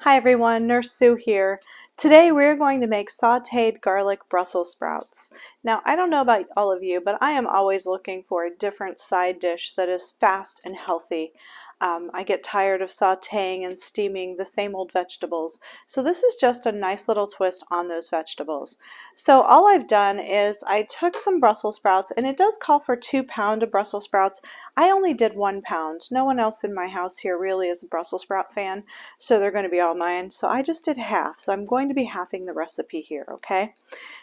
Hi everyone, Nurse Sue here. Today we're going to make sautéed garlic Brussels sprouts. Now I don't know about all of you, but I am always looking for a different side dish that is fast and healthy. I get tired of sautéing and steaming the same old vegetables, so this is just a nice little twist on those vegetables. So all I've done is I took some Brussels sprouts, and it does call for 2 pounds of Brussels sprouts. I only did 1 pound. No one else in my house here really is a Brussels sprout fan, so they're going to be all mine. So I just did half. So I'm going to be halving the recipe here, okay?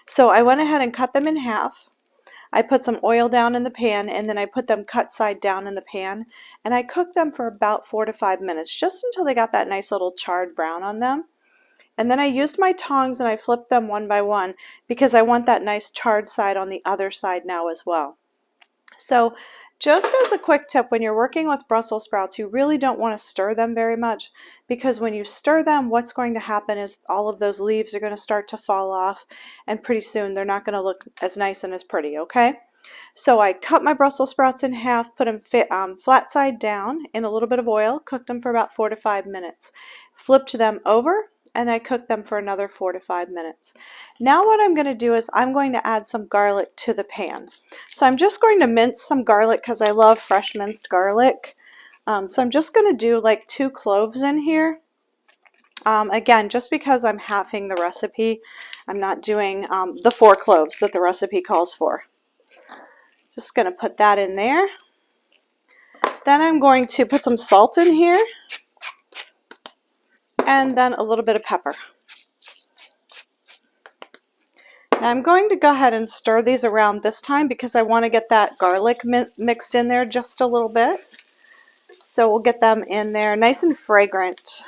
So I went ahead and cut them in half. I put some oil down in the pan, and then I put them cut side down in the pan, and I cooked them for about 4 to 5 minutes, just until they got that nice little charred brown on them. And then I used my tongs and I flipped them one by one because I want that nice charred side on the other side now as well. So just as a quick tip, when you're working with Brussels sprouts, you really don't want to stir them very much, because when you stir them, what's going to happen is all of those leaves are going to start to fall off, and pretty soon they're not going to look as nice and as pretty, okay? So I cut my Brussels sprouts in half, put them flat side down in a little bit of oil, cooked them for about 4 to 5 minutes, flipped them over, and I cooked them for another 4 to 5 minutes. Now what I'm going to do is I'm going to add some garlic to the pan. So I'm just going to mince some garlic because I love fresh minced garlic. So I'm just going to do like 2 cloves in here. Again, just because I'm halving the recipe, I'm not doing the 4 cloves that the recipe calls for. Just going to put that in there. Then I'm going to put some salt in here, and then a little bit of pepper. Now I'm going to go ahead and stir these around this time because I want to get that garlic mixed in there just a little bit. So we'll get them in there nice and fragrant.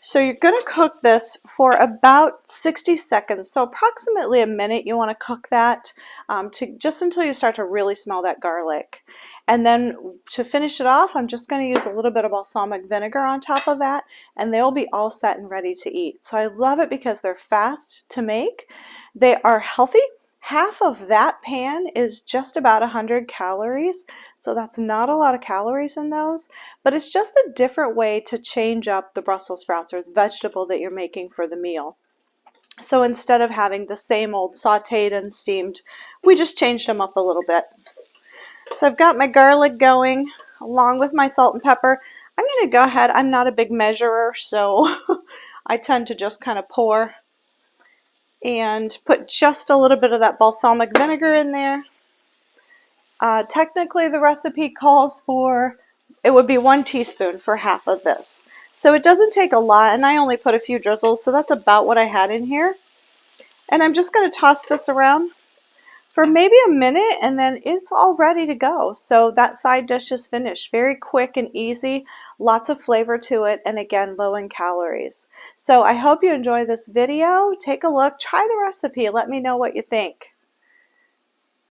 So you're going to cook this for about 60 seconds, so approximately a minute. You want to cook that just until you start to really smell that garlic. And then to finish it off, I'm just going to use a little bit of balsamic vinegar on top of that, and they'll be all set and ready to eat. So I love it because they're fast to make. They are healthy. Half of that pan is just about 100 calories, so that's not a lot of calories in those, but it's just a different way to change up the Brussels sprouts or the vegetable that you're making for the meal. So instead of having the same old sauteed and steamed, we just changed them up a little bit. So I've got my garlic going along with my salt and pepper. I'm going to go ahead, I'm not a big measurer, so I tend to just kind of pour and put just a little bit of that balsamic vinegar in there. Technically the recipe calls for, it would be 1 teaspoon for half of this. So it doesn't take a lot, and I only put a few drizzles, so that's about what I had in here. And I'm just going to toss this around for maybe a minute, and then it's all ready to go. So that side dish is finished. Very quick and easy, lots of flavor to it, and again, low in calories. So I hope you enjoy this video. Take a look, try the recipe, let me know what you think.